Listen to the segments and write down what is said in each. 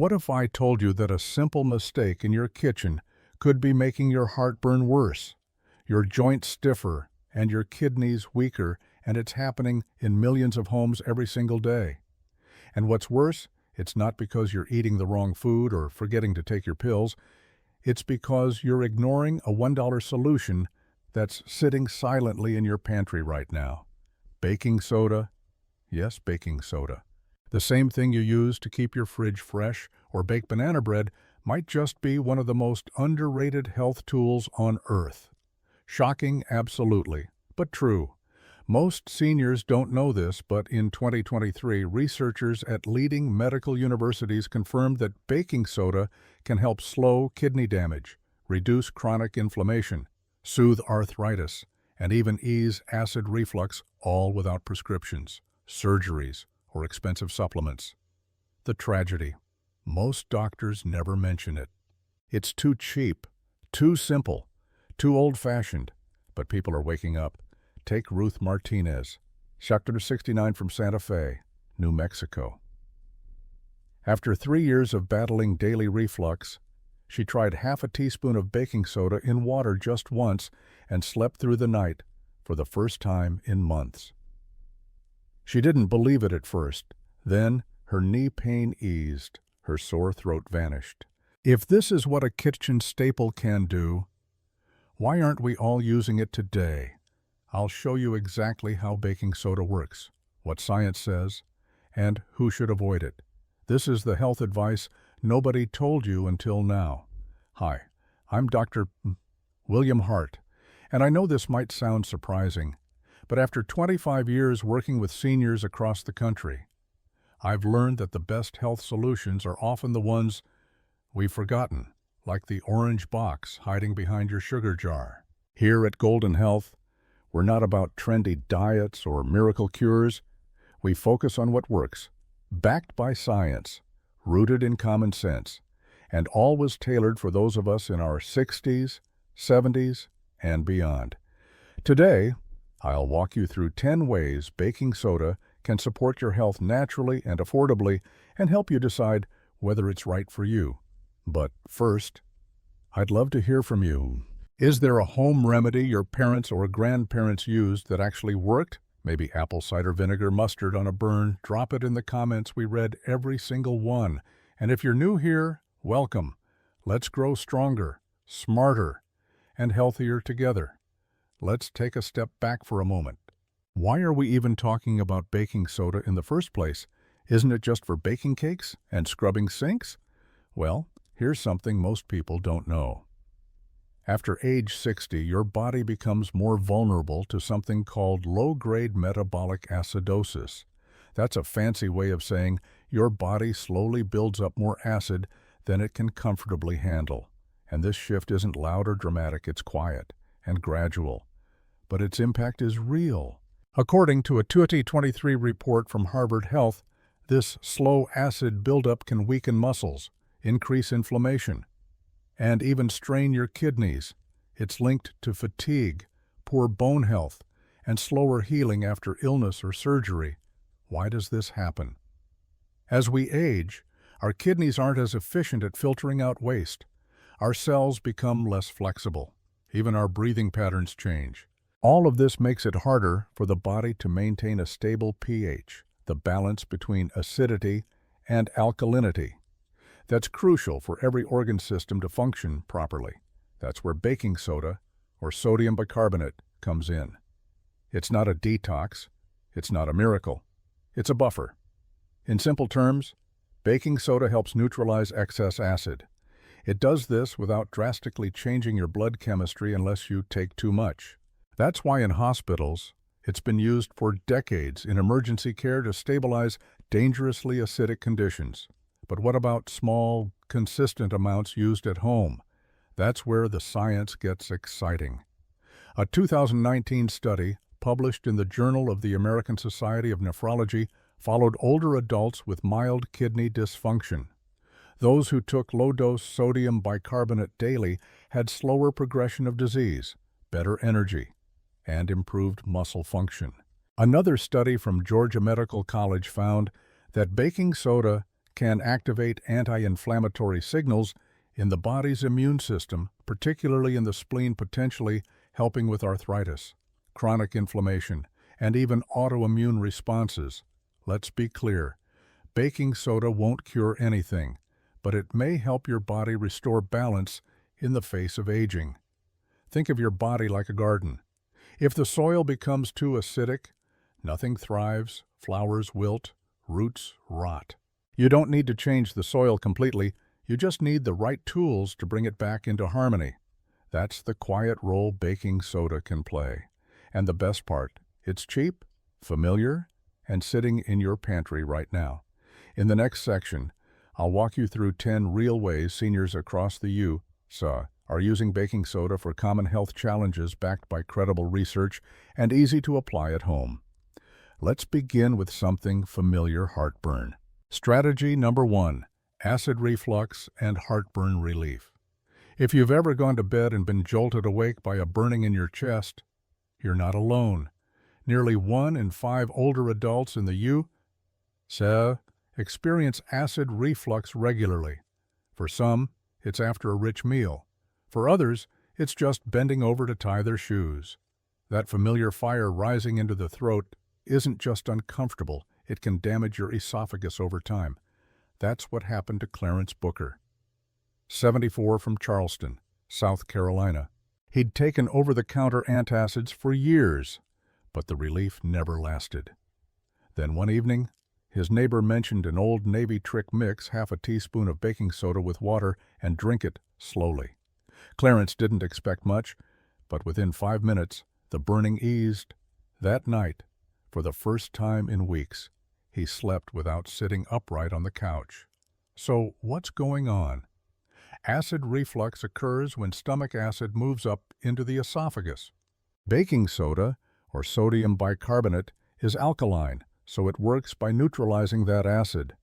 What if I told you that a simple mistake in your kitchen could be making your heartburn worse, your joints stiffer, and your kidneys weaker, and it's happening in millions of homes every single day? And what's worse, it's not because you're eating the wrong food or forgetting to take your pills. It's because you're ignoring a $1 solution that's sitting silently in your pantry right now. Baking soda. Yes, baking soda. The same thing you use to keep your fridge fresh or bake banana bread might just be one of the most underrated health tools on earth. Shocking, absolutely, but true. Most seniors don't know this, but in 2023, researchers at leading medical universities confirmed that baking soda can help slow kidney damage, reduce chronic inflammation, soothe arthritis, and even ease acid reflux, all without prescriptions, surgeries, or expensive supplements. The tragedy: most doctors never mention it. It's too cheap, too simple, too old-fashioned, but people are waking up. Take Ruth Martinez, Sector 69 from Santa Fe, New Mexico. After 3 years of battling daily reflux, she tried half a teaspoon of baking soda in water just once and slept through the night for the first time in months. She didn't believe it at first. Then her knee pain eased, her sore throat vanished. If this is what a kitchen staple can do, why aren't we all using it today? I'll show you exactly how baking soda works, what science says, and who should avoid it. This is the health advice nobody told you until now. Hi, I'm Dr. William Hart, and I know this might sound surprising, but after 25 years working with seniors across the country, I've learned that the best health solutions are often the ones we've forgotten, like the orange box hiding behind your sugar jar. Here at Golden Health, we're not about trendy diets or miracle cures. We focus on what works, backed by science, rooted in common sense, and always tailored for those of us in our 60s, 70s, and beyond. Today, I'll walk you through 10 ways baking soda can support your health naturally and affordably and help you decide whether it's right for you. But first, I'd love to hear from you. Is there a home remedy your parents or grandparents used that actually worked? Maybe apple cider vinegar mustard on a burn? Drop it in the comments. We read every single one. And if you're new here, welcome. Let's grow stronger, smarter, and healthier together. Let's take a step back for a moment. Why are we even talking about baking soda in the first place? Isn't it just for baking cakes and scrubbing sinks? Well, here's something most people don't know. After age 60, your body becomes more vulnerable to something called low-grade metabolic acidosis. That's a fancy way of saying your body slowly builds up more acid than it can comfortably handle. And this shift isn't loud or dramatic, it's quiet and gradual. But its impact is real. According to a 2023 report from Harvard Health, this slow acid buildup can weaken muscles, increase inflammation, and even strain your kidneys. It's linked to fatigue, poor bone health, and slower healing after illness or surgery. Why does this happen? As we age, our kidneys aren't as efficient at filtering out waste. Our cells become less flexible. Even our breathing patterns change. All of this makes it harder for the body to maintain a stable pH, the balance between acidity and alkalinity. That's crucial for every organ system to function properly. That's where baking soda, or sodium bicarbonate, comes in. It's not a detox. It's not a miracle. It's a buffer. In simple terms, baking soda helps neutralize excess acid. It does this without drastically changing your blood chemistry unless you take too much. That's why in hospitals, it's been used for decades in emergency care to stabilize dangerously acidic conditions. But what about small, consistent amounts used at home? That's where the science gets exciting. A 2019 study published in the Journal of the American Society of Nephrology followed older adults with mild kidney dysfunction. Those who took low-dose sodium bicarbonate daily had slower progression of disease, better energy, and improved muscle function. Another study from Georgia Medical College found that baking soda can activate anti-inflammatory signals in the body's immune system, particularly in the spleen, potentially helping with arthritis, chronic inflammation, and even autoimmune responses. Let's be clear, baking soda won't cure anything, but it may help your body restore balance in the face of aging. Think of your body like a garden. If the soil becomes too acidic, nothing thrives, flowers wilt, roots rot. You don't need to change the soil completely, you just need the right tools to bring it back into harmony. That's the quiet role baking soda can play. And the best part, it's cheap, familiar, and sitting in your pantry right now. In the next section, I'll walk you through 10 real ways seniors across the U.S. are using baking soda for common health challenges backed by credible research and easy to apply at home. Let's begin with something familiar: heartburn. Strategy number 1, acid reflux and heartburn relief. If you've ever gone to bed and been jolted awake by a burning in your chest, you're not alone. Nearly 1 in 5 older adults in the U.S. experience acid reflux regularly. For some, it's after a rich meal. For others, it's just bending over to tie their shoes. That familiar fire rising into the throat isn't just uncomfortable, it can damage your esophagus over time. That's what happened to Clarence Booker, 74, from Charleston, South Carolina. He'd taken over-the-counter antacids for years, but the relief never lasted. Then one evening, his neighbor mentioned an old Navy trick: mix half a teaspoon of baking soda with water and drink it slowly. Clarence didn't expect much, but within 5 minutes, the burning eased. That night, for the first time in weeks, he slept without sitting upright on the couch. So what's going on? Acid reflux occurs when stomach acid moves up into the esophagus. Baking soda, or sodium bicarbonate, is alkaline, so it works by neutralizing that acid.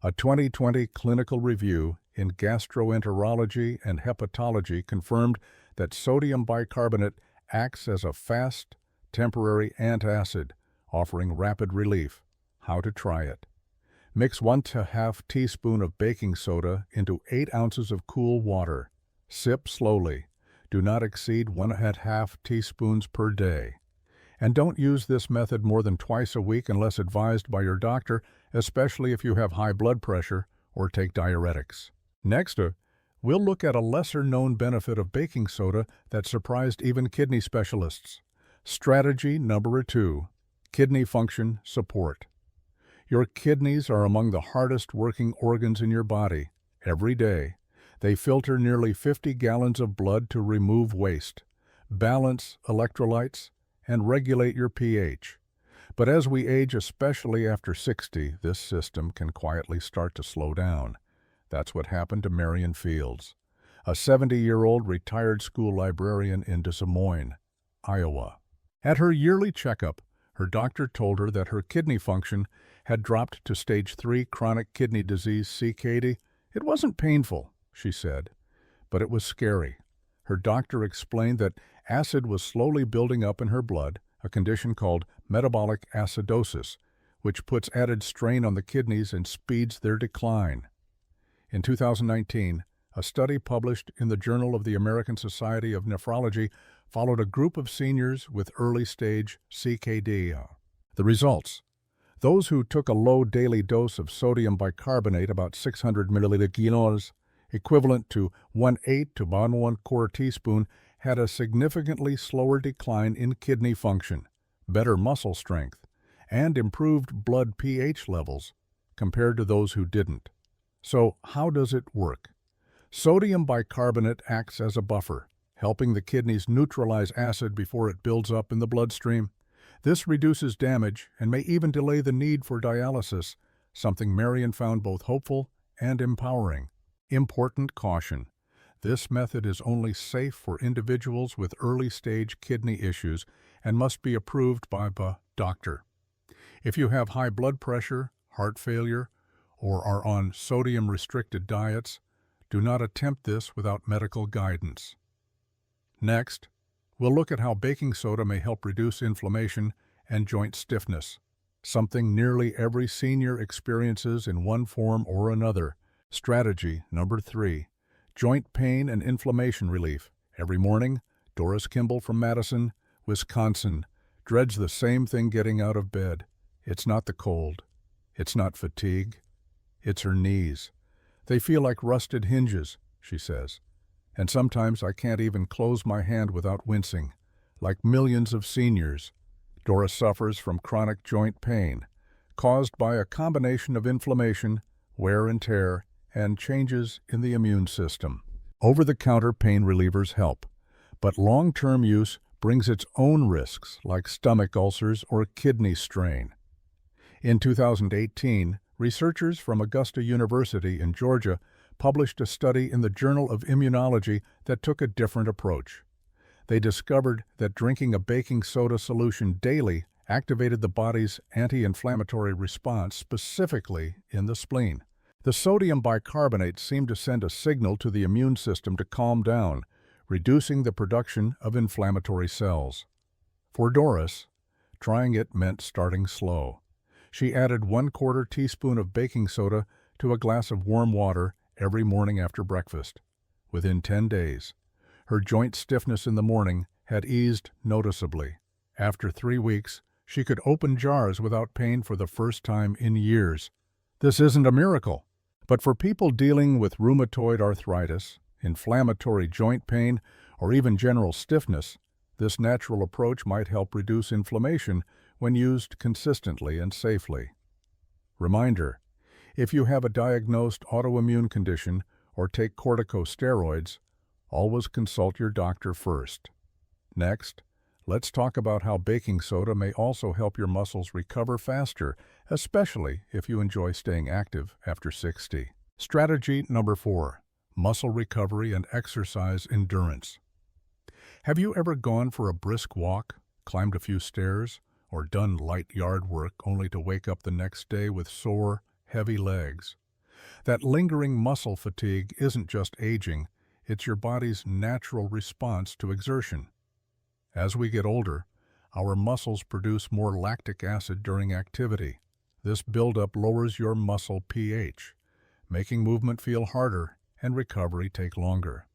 A 2020 clinical review in gastroenterology and hepatology confirmed that sodium bicarbonate acts as a fast, temporary antacid, offering rapid relief. How to try it? Mix 1½ teaspoon of baking soda into 8 ounces of cool water. Sip slowly. Do not exceed 1½ teaspoons per day. And don't use this method more than twice a week unless advised by your doctor, especially if you have high blood pressure or take diuretics. Next, we'll look at a lesser-known benefit of baking soda that surprised even kidney specialists. Strategy number 2, kidney function support. Your kidneys are among the hardest working organs in your body. Every day, they filter nearly 50 gallons of blood to remove waste, balance electrolytes, and regulate your pH. But as we age, especially after 60, this system can quietly start to slow down. That's what happened to Marion Fields, a 70-year-old retired school librarian in Des Moines, Iowa. At her yearly checkup, her doctor told her that her kidney function had dropped to stage 3 chronic kidney disease, CKD. It wasn't painful, she said, but it was scary. Her doctor explained that acid was slowly building up in her blood, a condition called metabolic acidosis, which puts added strain on the kidneys and speeds their decline. In 2019, a study published in the Journal of the American Society of Nephrology followed a group of seniors with early-stage CKD. The results: those who took a low daily dose of sodium bicarbonate, about 600 milliliters, equivalent to 1/8 to 1¼ teaspoon, had a significantly slower decline in kidney function, better muscle strength, and improved blood pH levels compared to those who didn't. So how does it work? Sodium bicarbonate acts as a buffer, helping the kidneys neutralize acid before it builds up in the bloodstream. This reduces damage and may even delay the need for dialysis, something Marion found both hopeful and empowering. Important caution: this method is only safe for individuals with early-stage kidney issues and must be approved by a doctor. If you have high blood pressure, heart failure, or are on sodium-restricted diets, do not attempt this without medical guidance. Next, we'll look at how baking soda may help reduce inflammation and joint stiffness. something nearly every senior experiences in one form or another. Strategy number 3, joint pain and inflammation relief. Every morning, Doris Kimball from Madison, Wisconsin, dreads the same thing getting out of bed. It's not the cold. It's not fatigue. It's her knees. They feel like rusted hinges, she says. And sometimes I can't even close my hand without wincing. Like millions of seniors, Doris suffers from chronic joint pain, caused by a combination of inflammation, wear and tear, and changes in the immune system. Over-the-counter pain relievers help, but long-term use brings its own risks like stomach ulcers or kidney strain. In 2018, researchers from Augusta University in Georgia published a study in the Journal of Immunology that took a different approach. They discovered that drinking a baking soda solution daily activated the body's anti-inflammatory response, specifically in the spleen. The sodium bicarbonate seemed to send a signal to the immune system to calm down, reducing the production of inflammatory cells. For Doris, trying it meant starting slow. She added 1/4 teaspoon of baking soda to a glass of warm water every morning after breakfast. Within 10 days, her joint stiffness in the morning had eased noticeably. After 3 weeks, she could open jars without pain for the first time in years. This isn't a miracle, but for people dealing with rheumatoid arthritis, inflammatory joint pain, or even general stiffness, this natural approach might help reduce inflammation when used consistently and safely. Reminder: if you have a diagnosed autoimmune condition or take corticosteroids, always consult your doctor first. Next, let's talk about how baking soda may also help your muscles recover faster, especially if you enjoy staying active after 60. Strategy number 4, muscle recovery and exercise endurance. Have you ever gone for a brisk walk, climbed a few stairs, or done light yard work only to wake up the next day with sore, heavy legs? That lingering muscle fatigue isn't just aging, it's your body's natural response to exertion. As we get older, our muscles produce more lactic acid during activity. This buildup lowers your muscle pH, making movement feel harder and recovery take longer.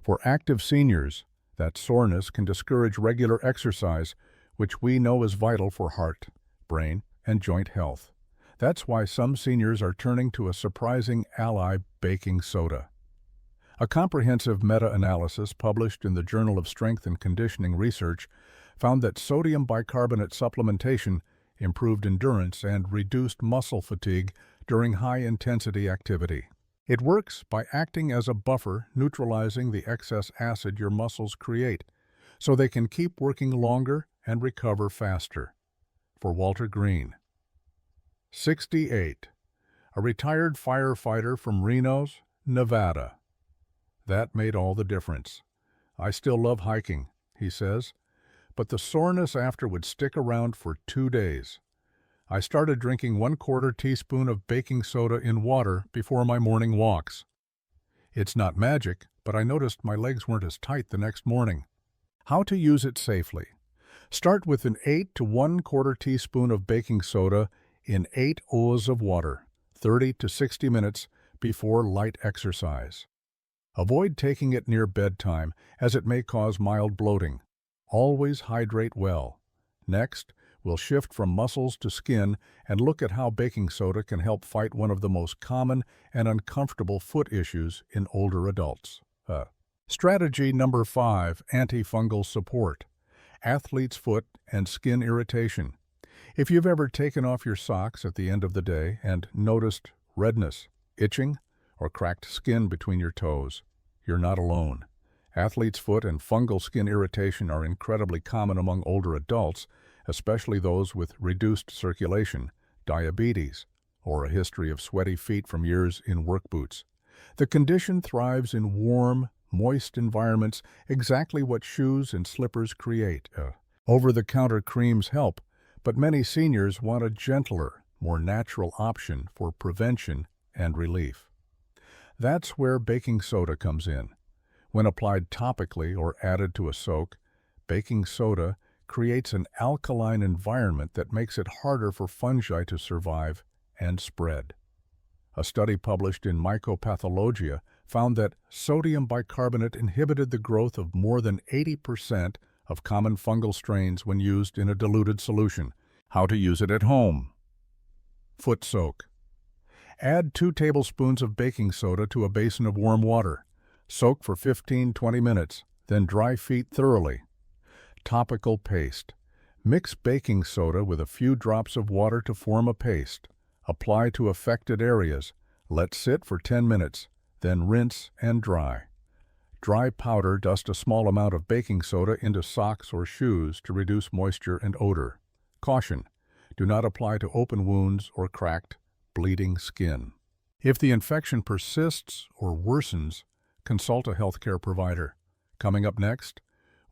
For active seniors, that soreness can discourage regular exercise, which we know is vital for heart, brain, and joint health. That's why some seniors are turning to a surprising ally, baking soda. A comprehensive meta-analysis published in the Journal of Strength and Conditioning Research found that sodium bicarbonate supplementation improved endurance and reduced muscle fatigue during high-intensity activity. It works by acting as a buffer, neutralizing the excess acid your muscles create, so they can keep working longer and recover faster. For Walter Green, 68, a retired firefighter from Reno, Nevada. That made all the difference. I still love hiking, he says, but the soreness after would stick around for 2 days. I started drinking 1/4 teaspoon of baking soda in water before my morning walks. It's not magic, but I noticed my legs weren't as tight the next morning. How to use it safely. Start with an 8 to 1/4 teaspoon of baking soda in 8 oz of water, 30 to 60 minutes before light exercise. Avoid taking it near bedtime, as it may cause mild bloating. Always hydrate well. Next, we'll shift from muscles to skin and look at how baking soda can help fight one of the most common and uncomfortable foot issues in older adults. Strategy number 5, antifungal support. Athlete's foot and skin irritation. If you've ever taken off your socks at the end of the day and noticed redness, itching, or cracked skin between your toes, you're not alone. Athlete's foot and fungal skin irritation are incredibly common among older adults, especially those with reduced circulation, diabetes, or a history of sweaty feet from years in work boots. The condition thrives in warm, moist environments, exactly what shoes and slippers create. Over-the-counter creams help, but many seniors want a gentler, more natural option for prevention and relief. That's where baking soda comes in. When applied topically or added to a soak, baking soda creates an alkaline environment that makes it harder for fungi to survive and spread. A study published in Mycopathologia found that sodium bicarbonate inhibited the growth of more than 80% of common fungal strains when used in a diluted solution. How to use it at home. Foot soak. Add 2 tablespoons of baking soda to a basin of warm water. Soak for 15-20 minutes, then dry feet thoroughly. Topical paste. Mix baking soda with a few drops of water to form a paste. Apply to affected areas. Let sit for 10 minutes, then rinse and dry. Dry powder, dust a small amount of baking soda into socks or shoes to reduce moisture and odor. Caution: do not apply to open wounds or cracked, bleeding skin. If the infection persists or worsens, consult a healthcare provider. Coming up next,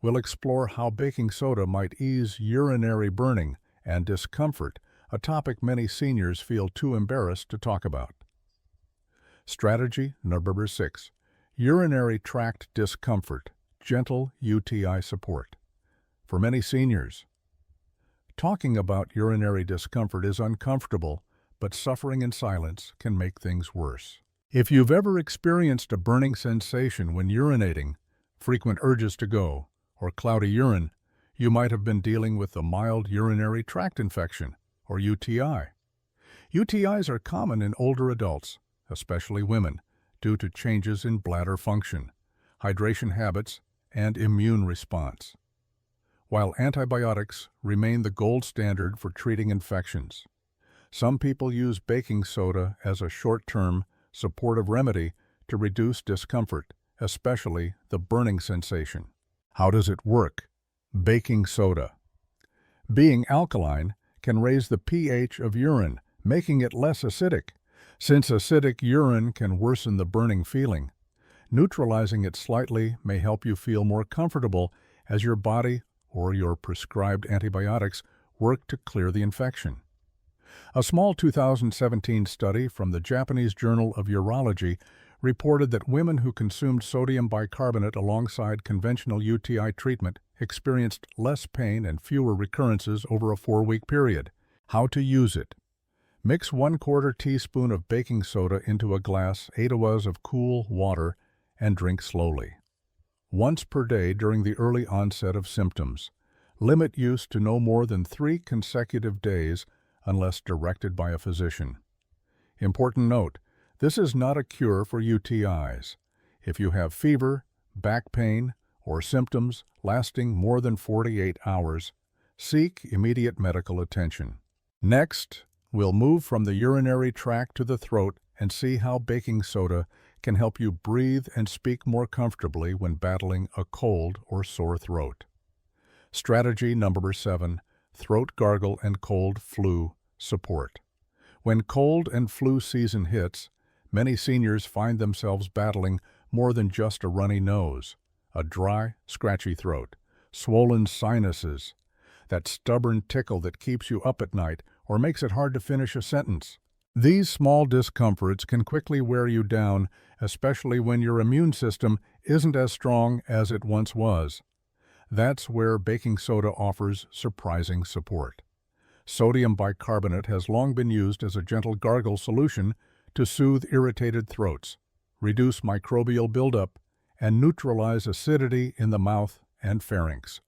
we'll explore how baking soda might ease urinary burning and discomfort, a topic many seniors feel too embarrassed to talk about. Strategy number 6. Urinary tract discomfort, gentle UTI support. For many seniors, talking about urinary discomfort is uncomfortable, but suffering in silence can make things worse. If you've ever experienced a burning sensation when urinating, frequent urges to go, or cloudy urine, you might have been dealing with a mild urinary tract infection, or UTI. UTIs are common in older adults, especially women, due to changes in bladder function, hydration habits, and immune response. While antibiotics remain the gold standard for treating infections, some people use baking soda as a short-term, supportive remedy to reduce discomfort, especially the burning sensation. How does it work? Baking soda. Being alkaline can raise the pH of urine, making it less acidic. Since acidic urine can worsen the burning feeling, neutralizing it slightly may help you feel more comfortable as your body or your prescribed antibiotics work to clear the infection. A small 2017 study from the Japanese Journal of Urology reported that women who consumed sodium bicarbonate alongside conventional UTI treatment experienced less pain and fewer recurrences over a 4-week period. How to use it. Mix 1/4 teaspoon of baking soda into a glass 8 oz of cool water and drink slowly. Once per day during the early onset of symptoms. Limit use to no more than 3 consecutive days unless directed by a physician. Important note: this is not a cure for UTIs. If you have fever, back pain, or symptoms lasting more than 48 hours, seek immediate medical attention. Next, we'll move from the urinary tract to the throat and see how baking soda can help you breathe and speak more comfortably when battling a cold or sore throat. Strategy number 7. Throat gargle and cold flu support. When cold and flu season hits, many seniors find themselves battling more than just a runny nose, a dry, scratchy throat, swollen sinuses, that stubborn tickle that keeps you up at night or makes it hard to finish a sentence. These small discomforts can quickly wear you down, especially when your immune system isn't as strong as it once was. That's where baking soda offers surprising support. Sodium bicarbonate has long been used as a gentle gargle solution to soothe irritated throats, reduce microbial buildup, and neutralize acidity in the mouth and pharynx.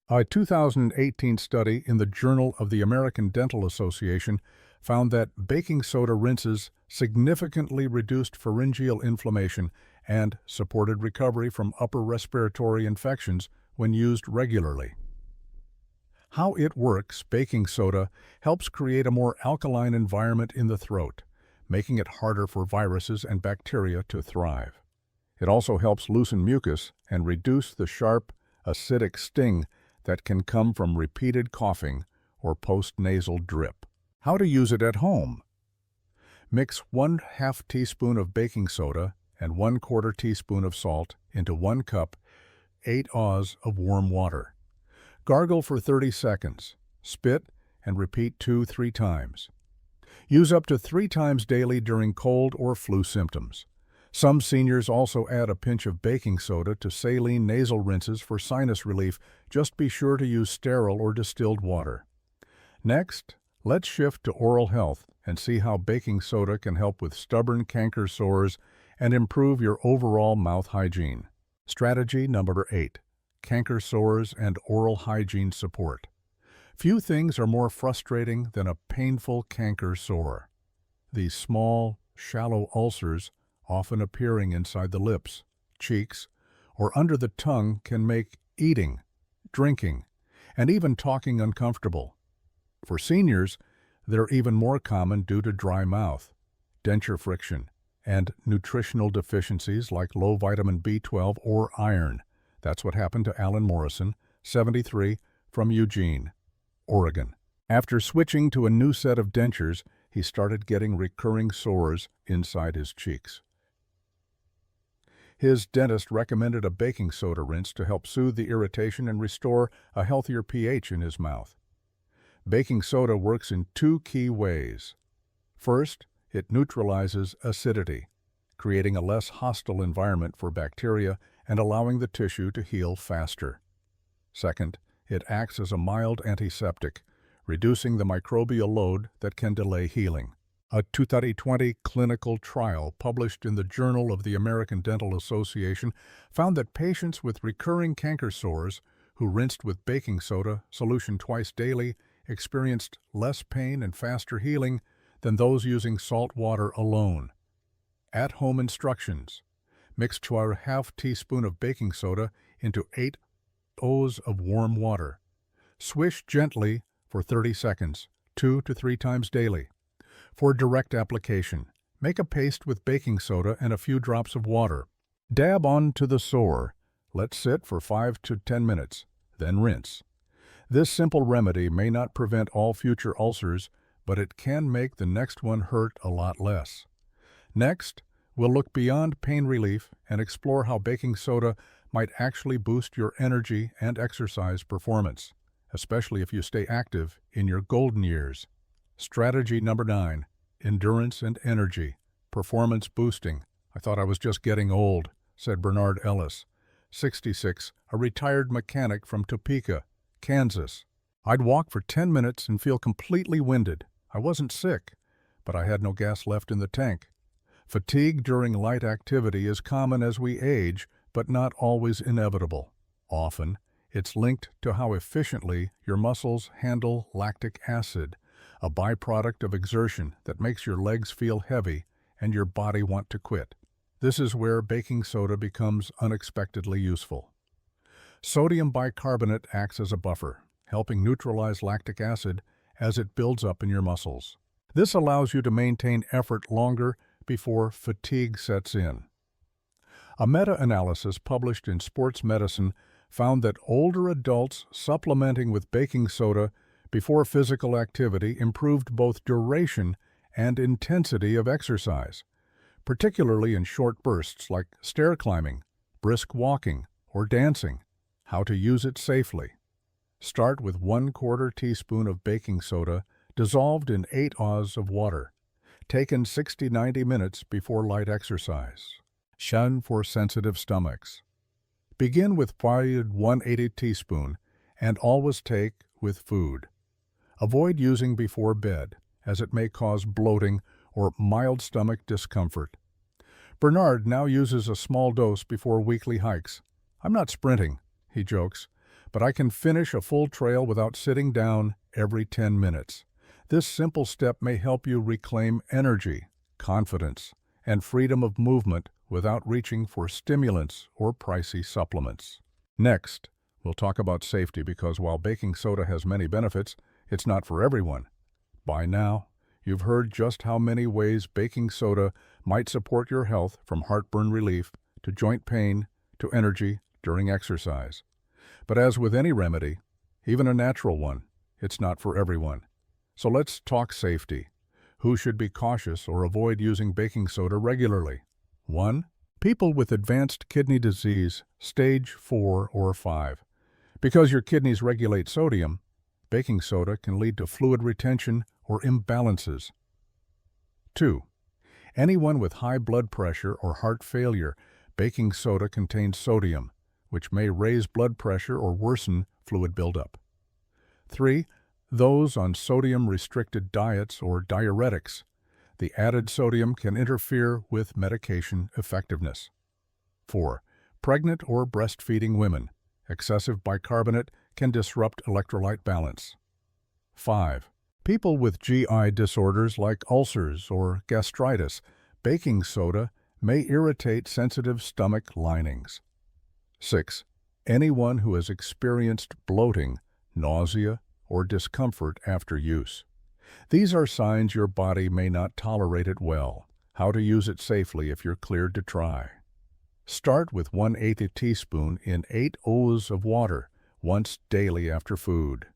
A 2018 study in the Journal of the American Dental Association found that baking soda rinses significantly reduced pharyngeal inflammation and supported recovery from upper respiratory infections when used regularly. How it works: baking soda helps create a more alkaline environment in the throat, making it harder for viruses and bacteria to thrive. It also helps loosen mucus and reduce the sharp, acidic sting that can come from repeated coughing or post-nasal drip. How to use it at home. Mix 1/2 teaspoon of baking soda and 1/4 teaspoon of salt into 1 cup 8 oz of warm water. Gargle for 30 seconds. Spit and repeat 2-3 times. Use up to 3 times daily during cold or flu symptoms. Some seniors also add a pinch of baking soda to saline nasal rinses for sinus relief. Just be sure to use sterile or distilled water. Next, let's shift to oral health and see how baking soda can help with stubborn canker sores and improve your overall mouth hygiene. Strategy number 8. Canker sores and oral hygiene support. Few things are more frustrating than a painful canker sore. These small, shallow ulcers, often appearing inside the lips, cheeks, or under the tongue, can make eating, drinking, and even talking uncomfortable. For seniors, they're even more common due to dry mouth, denture friction, and nutritional deficiencies like low vitamin B12 or iron. That's what happened to Alan Morrison, 73, from Eugene, Oregon. After switching to a new set of dentures, he started getting recurring sores inside his cheeks. His dentist recommended a baking soda rinse to help soothe the irritation and restore a healthier pH in his mouth. Baking soda works in 2 key ways. First, it neutralizes acidity, creating a less hostile environment for bacteria and allowing the tissue to heal faster. Second, it acts as a mild antiseptic, reducing the microbial load that can delay healing. A 2020 clinical trial published in the Journal of the American Dental Association found that patients with recurring canker sores who rinsed with baking soda solution twice daily experienced less pain and faster healing than those using salt water alone. At-home instructions. Mix 1/2 teaspoon of baking soda into 8 oz of warm water. Swish gently for 30 seconds, 2 to 3 times daily. For direct application, make a paste with baking soda and a few drops of water. Dab onto the sore. Let sit for 5 to 10 minutes, then rinse. This simple remedy may not prevent all future ulcers, but it can make the next one hurt a lot less. Next, we'll look beyond pain relief and explore how baking soda might actually boost your energy and exercise performance, especially if you stay active in your golden years. Strategy number 9. Endurance and energy. Performance boosting. I thought I was just getting old, said Bernard Ellis, 66, a retired mechanic from Topeka, Kansas. I'd walk for 10 minutes and feel completely winded. I wasn't sick, but I had no gas left in the tank. Fatigue during light activity is common as we age, but not always inevitable. Often, it's linked to how efficiently your muscles handle lactic acid, a byproduct of exertion that makes your legs feel heavy and your body want to quit. This is where baking soda becomes unexpectedly useful. Sodium bicarbonate acts as a buffer, helping neutralize lactic acid as it builds up in your muscles. This allows you to maintain effort longer before fatigue sets in. A meta-analysis published in Sports Medicine found that older adults supplementing with baking soda before physical activity improved both duration and intensity of exercise, particularly in short bursts like stair climbing, brisk walking, or dancing. How to use it safely. Start with 1/4 teaspoon of baking soda dissolved in 8 oz of water, taken 60-90 minutes before light exercise. Shun for sensitive stomachs. Begin with 1/80 teaspoon and always take with food. Avoid using before bed, as it may cause bloating or mild stomach discomfort. Bernard now uses a small dose before weekly hikes. I'm not sprinting, he jokes, but I can finish a full trail without sitting down every 10 minutes. This simple step may help you reclaim energy, confidence, and freedom of movement without reaching for stimulants or pricey supplements. Next, we'll talk about safety because while baking soda has many benefits, it's not for everyone. By now, you've heard just how many ways baking soda might support your health, from heartburn relief to joint pain to energy during exercise. But as with any remedy, even a natural one, it's not for everyone. So let's talk safety. Who should be cautious or avoid using baking soda regularly? 1. People with advanced kidney disease, stage 4 or 5. Because your kidneys regulate sodium, baking soda can lead to fluid retention or imbalances. 2. Anyone with high blood pressure or heart failure, baking soda contains sodium, which may raise blood pressure or worsen fluid buildup. 3. Those on sodium-restricted diets or diuretics. The added sodium can interfere with medication effectiveness. 4. Pregnant or breastfeeding women. Excessive bicarbonate can disrupt electrolyte balance. 5. People with GI disorders like ulcers or gastritis, baking soda may irritate sensitive stomach linings. 6. Anyone who has experienced bloating, nausea, or discomfort after use. These are signs your body may not tolerate it well. How to use it safely if you're cleared to try. Start with 1/8 teaspoon in 8 oz of water once daily after food.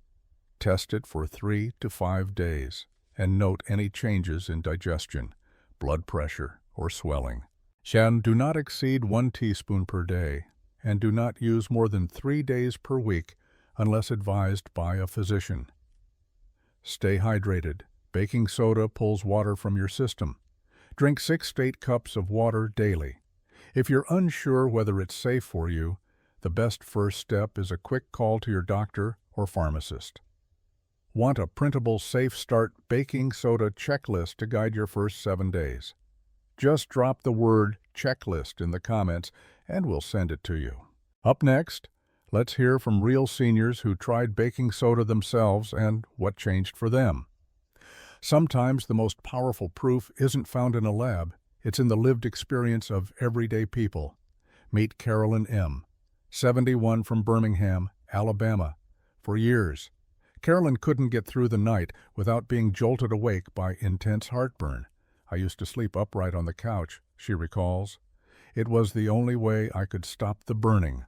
Test it for 3 to 5 days and note any changes in digestion, blood pressure, or swelling. Do not exceed 1 teaspoon per day and do not use more than 3 days per week unless advised by a physician. Stay hydrated. Baking soda pulls water from your system. Drink 6 to 8 cups of water daily. If you're unsure whether it's safe for you, the best first step is a quick call to your doctor or pharmacist. Want a printable Safe Start baking soda checklist to guide your first 7 days? Just drop the word checklist in the comments and we'll send it to you. Up next, let's hear from real seniors who tried baking soda themselves and what changed for them. Sometimes the most powerful proof isn't found in a lab, it's in the lived experience of everyday people. Meet Carolyn M., 71 from Birmingham, Alabama. For years, Carolyn couldn't get through the night without being jolted awake by intense heartburn. I used to sleep upright on the couch, she recalls. It was the only way I could stop the burning.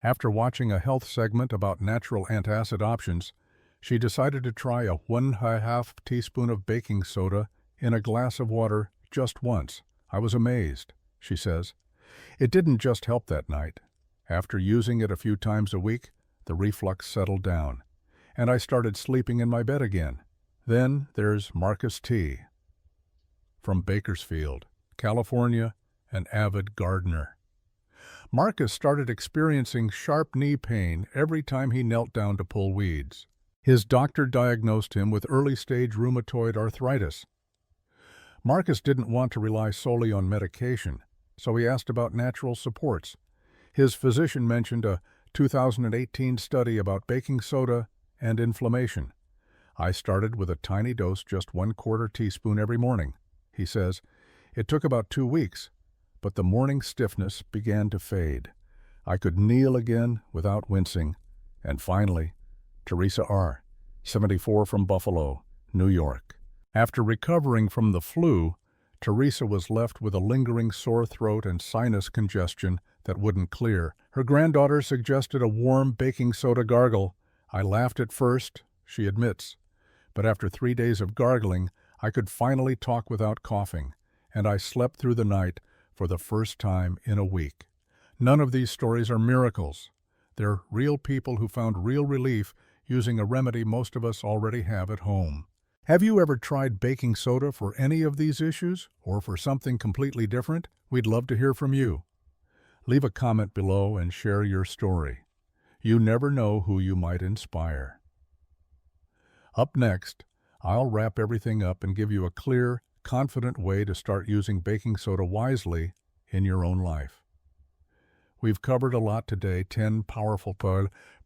After watching a health segment about natural antacid options, she decided to try a 1/2 teaspoon of baking soda in a glass of water just once. I was amazed, she says. It didn't just help that night. After using it a few times a week, the reflux settled down, and I started sleeping in my bed again. Then there's Marcus T. from Bakersfield, California, an avid gardener. Marcus started experiencing sharp knee pain every time he knelt down to pull weeds. His doctor diagnosed him with early-stage rheumatoid arthritis. Marcus didn't want to rely solely on medication, so he asked about natural supports. His physician mentioned a 2018 study about baking soda and inflammation. I started with a tiny dose, just 1/4 teaspoon every morning, he says. It took about 2 weeks, but the morning stiffness began to fade. I could kneel again without wincing. And finally, Teresa R., 74 from Buffalo, New York. After recovering from the flu, Teresa was left with a lingering sore throat and sinus congestion that wouldn't clear. Her granddaughter suggested a warm baking soda gargle. I laughed at first, she admits, but after 3 days of gargling, I could finally talk without coughing, and I slept through the night for the first time in a week. None of these stories are miracles. They're real people who found real relief using a remedy most of us already have at home. Have you ever tried baking soda for any of these issues, or for something completely different? We'd love to hear from you. Leave a comment below and share your story. You never know who you might inspire. Up next, I'll wrap everything up and give you a clear, confident way to start using baking soda wisely in your own life. We've covered a lot today, 10 powerful,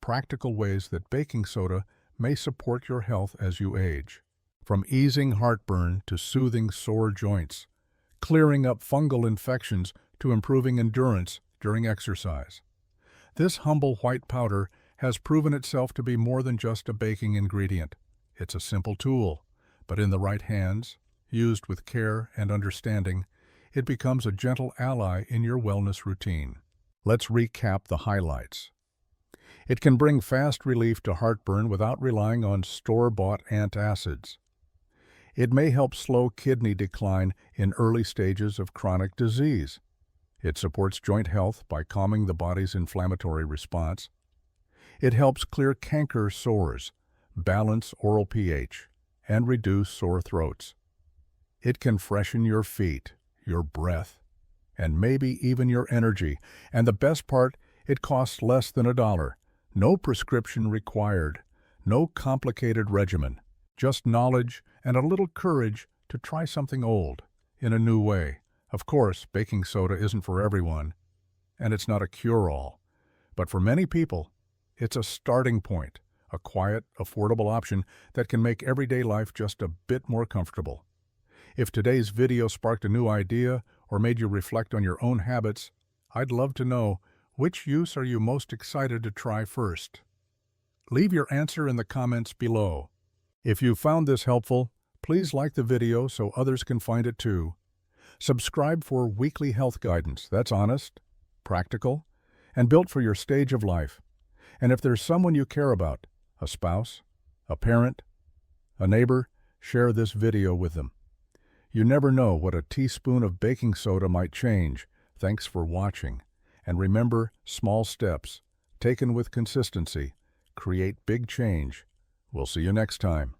practical ways that baking soda may support your health as you age. From easing heartburn to soothing sore joints, clearing up fungal infections to improving endurance during exercise. This humble white powder has proven itself to be more than just a baking ingredient. It's a simple tool, but in the right hands, used with care and understanding, it becomes a gentle ally in your wellness routine. Let's recap the highlights. It can bring fast relief to heartburn without relying on store-bought antacids. It may help slow kidney decline in early stages of chronic disease. It supports joint health by calming the body's inflammatory response. It helps clear canker sores, balance oral pH, and reduce sore throats. It can freshen your feet, your breath, and maybe even your energy. And the best part, it costs less than $1. No prescription required, no complicated regimen, just knowledge and a little courage to try something old in a new way. Of course, baking soda isn't for everyone, and it's not a cure-all. But for many people, it's a starting point, a quiet, affordable option that can make everyday life just a bit more comfortable. If today's video sparked a new idea or made you reflect on your own habits, I'd love to know, which use are you most excited to try first? Leave your answer in the comments below. If you found this helpful, please like the video so others can find it too. Subscribe for weekly health guidance that's honest, practical, and built for your stage of life. And if there's someone you care about, a spouse, a parent, a neighbor, share this video with them. You never know what a teaspoon of baking soda might change. Thanks for watching. And remember, small steps, taken with consistency, create big change. We'll see you next time.